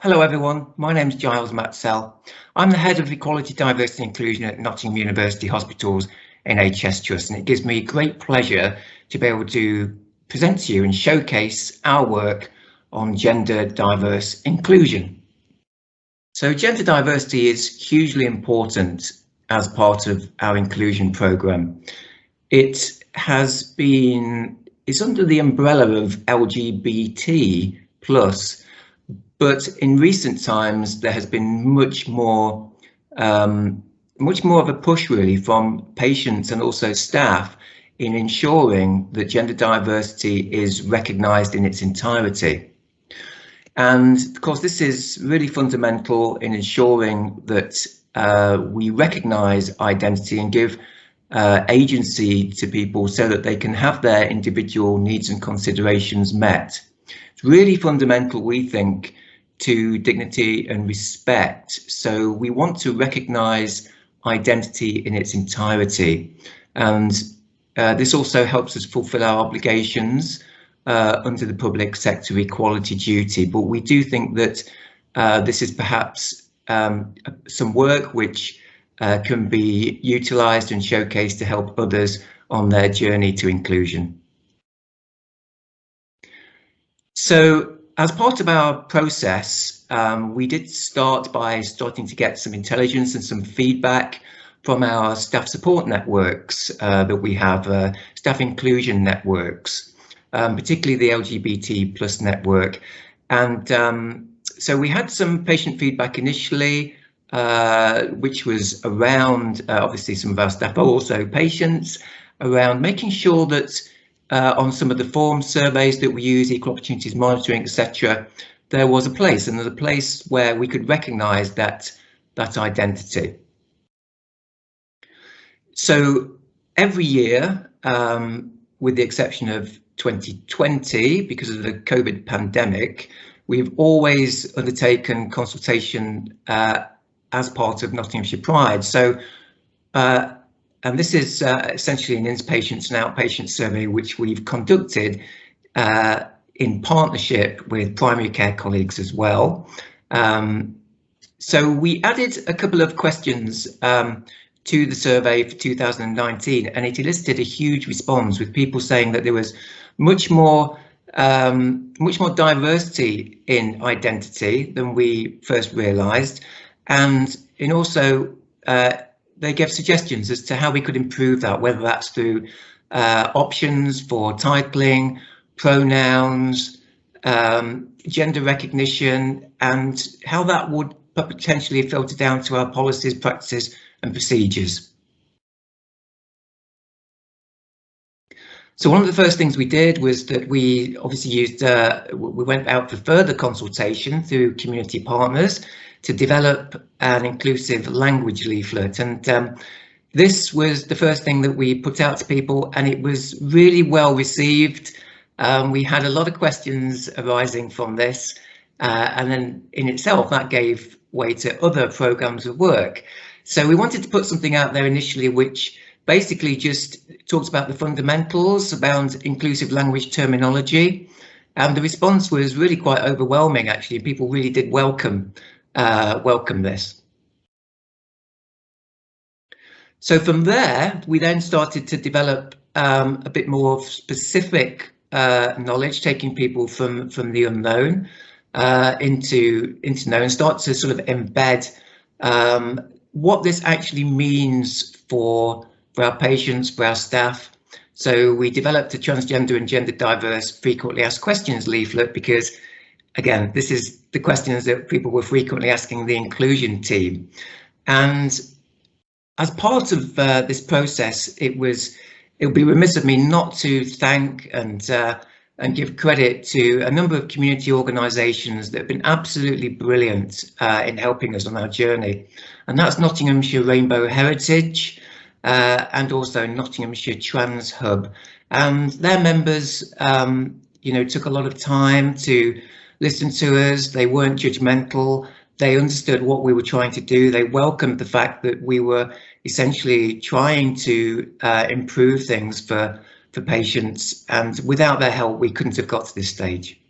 Hello everyone, my name is Giles Matsell. I'm the Head of Equality, Diversity and Inclusion at Nottingham University Hospital's NHS Trust, and it gives me great pleasure to be able to present to you and showcase our work on gender diverse inclusion. So gender diversity is hugely important as part of our inclusion programme. It's under the umbrella of LGBT plus, but in recent times, there has been much more of a push really from patients and also staff in ensuring that gender diversity is recognised in its entirety. And of course, this is really fundamental in ensuring that we recognise identity and give agency to people so that they can have their individual needs and considerations met. It's really fundamental, we think, to dignity and respect. So we want to recognise identity in its entirety. And this also helps us fulfil our obligations under the public sector equality duty. But we do think that this is perhaps some work which can be utilised and showcased to help others on their journey to inclusion. So, as part of our process, we did start by starting to get some intelligence and some feedback from our staff support networks that we have, staff inclusion networks, particularly the LGBT plus network. And so we had some patient feedback initially, which was around, obviously some of our staff, but also patients, around making sure that on some of the form surveys that we use, equal opportunities monitoring, etc., there was a place, and there's a place where we could recognise that identity. So every year, with the exception of 2020, because of the COVID pandemic, we've always undertaken consultation as part of Nottinghamshire Pride. So. And this is essentially an inpatients and outpatient survey which we've conducted in partnership with primary care colleagues as well. So we added a couple of questions to the survey for 2019, and it elicited a huge response with people saying that there was much more diversity in identity than we first realised, and also they gave suggestions as to how we could improve that, whether that's through options for titling, pronouns, gender recognition, and how that would potentially filter down to our policies, practices and procedures. So one of the first things we did was that we obviously we went out for further consultation through community partners to develop an inclusive language leaflet, and this was the first thing that we put out to people, and it was really well received. We had a lot of questions arising from this, and then in itself that gave way to other programs of work. So we wanted to put something out there initially which basically just talks about the fundamentals around inclusive language terminology, and the response was really quite overwhelming. Actually, people really did welcome this. So from there, we then started to develop a bit more specific knowledge, taking people from the unknown into know, and start to sort of embed what this actually means for our patients, for our staff. So we developed a transgender and gender diverse frequently asked questions leaflet because, again, this is the questions that people were frequently asking the inclusion team. And as part of this process, it would be remiss of me not to thank and give credit to a number of community organisations that have been absolutely brilliant in helping us on our journey. And that's Nottinghamshire Rainbow Heritage and also Nottinghamshire Trans Hub. And their members, took a lot of time to listen to us. They weren't judgmental. They understood what we were trying to do. They welcomed the fact that we were essentially trying to improve things for patients, and without their help we couldn't have got to this stage.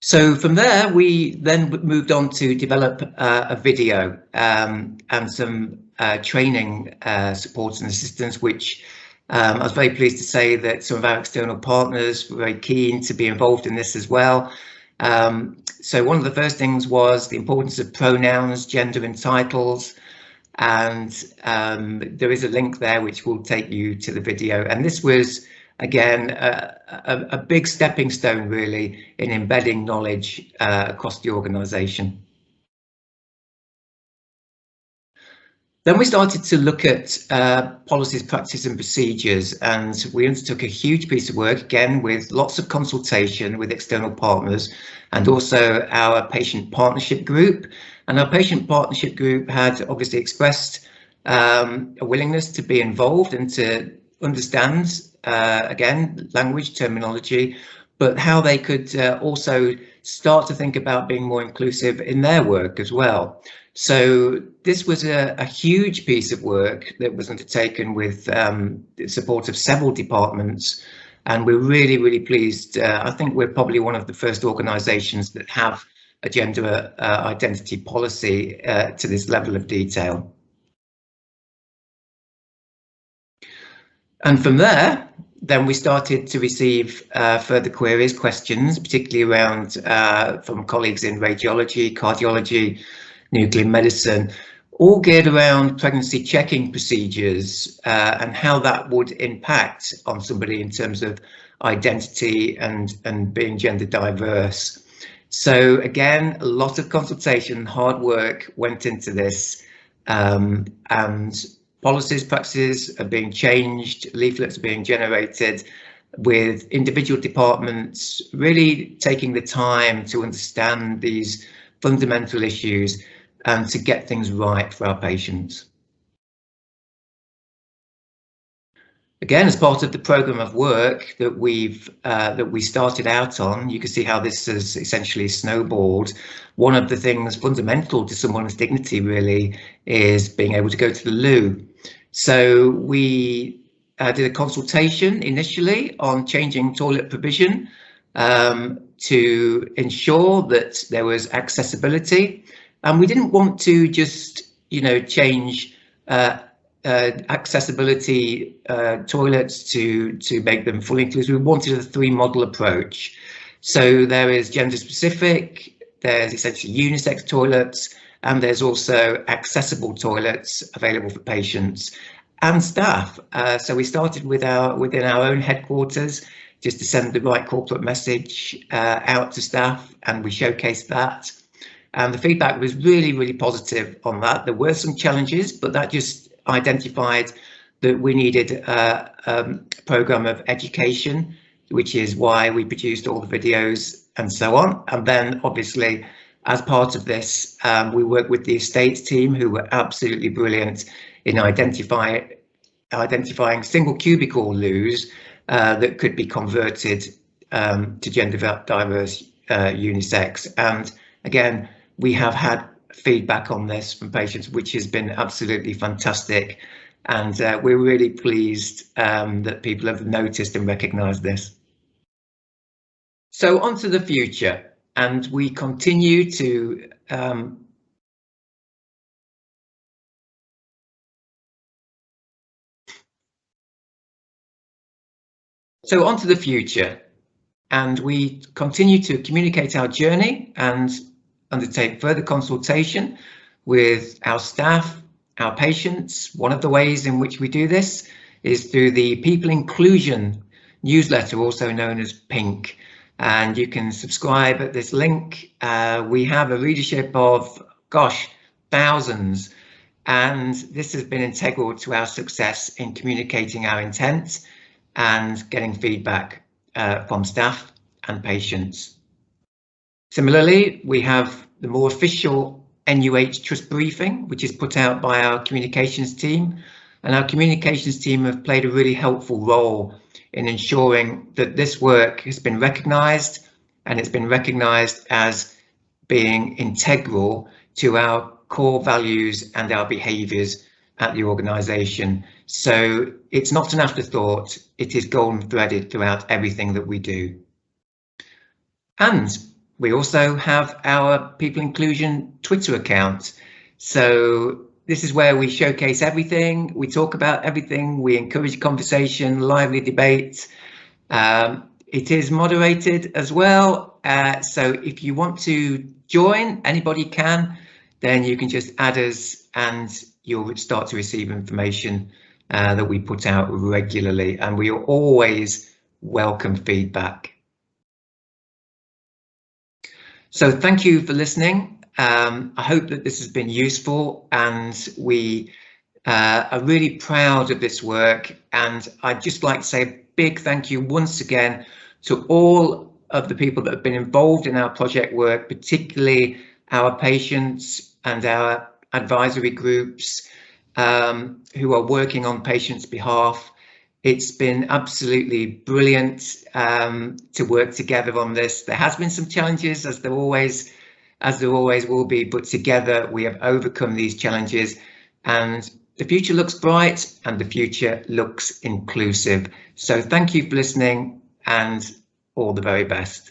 So from there, we then moved on to develop a video and some training support and assistance, which I was very pleased to say that some of our external partners were very keen to be involved in this as well. So one of the first things was the importance of pronouns, gender and titles. And there is a link there which will take you to the video. And this was, again, a big stepping stone really in embedding knowledge across the organisation. Then we started to look at policies, practices and procedures, and we undertook a huge piece of work, again, with lots of consultation with external partners and also our patient partnership group. And our patient partnership group had obviously expressed a willingness to be involved and to understand, again, language, terminology, but how they could also start to think about being more inclusive in their work as well. So this was a huge piece of work that was undertaken with the support of several departments, and we're really, really pleased. I think we're probably one of the first organisations that have a gender identity policy to this level of detail. And from there, then we started to receive further queries, questions, particularly around from colleagues in radiology, cardiology, nuclear medicine, all geared around pregnancy checking procedures and how that would impact on somebody in terms of identity and being gender diverse. So again, a lot of consultation, hard work went into this, and policies, practices are being changed, leaflets are being generated, with individual departments really taking the time to understand these fundamental issues and to get things right for our patients. Again, as part of the programme of work that we started out on, you can see how this has essentially snowballed. One of the things fundamental to someone's dignity really is being able to go to the loo. So we did a consultation initially on changing toilet provision to ensure that there was accessibility. And we didn't want to just, change accessibility toilets to make them fully inclusive. We wanted a 3-model approach. So there is gender specific, there's essentially unisex toilets, and there's also accessible toilets available for patients and staff. So we started within our own headquarters, just to send the right corporate message out to staff, and we showcased that. And the feedback was really, really positive on that. There were some challenges, but that just identified that we needed a programme of education, which is why we produced all the videos and so on. And then obviously, as part of this, we worked with the estates team, who were absolutely brilliant in identifying single cubicle loos that could be converted to gender diverse unisex. And again, we have had feedback on this from patients, which has been absolutely fantastic. And we're really pleased that people have noticed and recognised this. So on to the future, and we continue to and we continue to communicate our journey and undertake further consultation with our staff, our patients. One of the ways in which we do this is through the People Inclusion newsletter, also known as PINK, and you can subscribe at this link. We have a readership of, thousands, and this has been integral to our success in communicating our intent and getting feedback from staff and patients. Similarly, we have the more official NUH Trust Briefing, which is put out by our communications team, and our communications team have played a really helpful role in ensuring that this work has been recognised, and it's been recognised as being integral to our core values and our behaviours at the organisation. So it's not an afterthought, it is golden threaded throughout everything that we do. And We also have our People Inclusion Twitter account. So this is where we showcase everything, we talk about everything, we encourage conversation, lively debate. It is moderated as well, so if you want to join, anybody can, then you can just add us and you'll start to receive information that we put out regularly, and we always welcome feedback. So thank you for listening. I hope that this has been useful, and we are really proud of this work, and I'd just like to say a big thank you once again to all of the people that have been involved in our project work, particularly our patients and our advisory groups who are working on patients' behalf. It's been absolutely brilliant to work together on this. There has been some challenges, as there always will be, but together we have overcome these challenges, and the future looks bright and the future looks inclusive. So thank you for listening, and all the very best.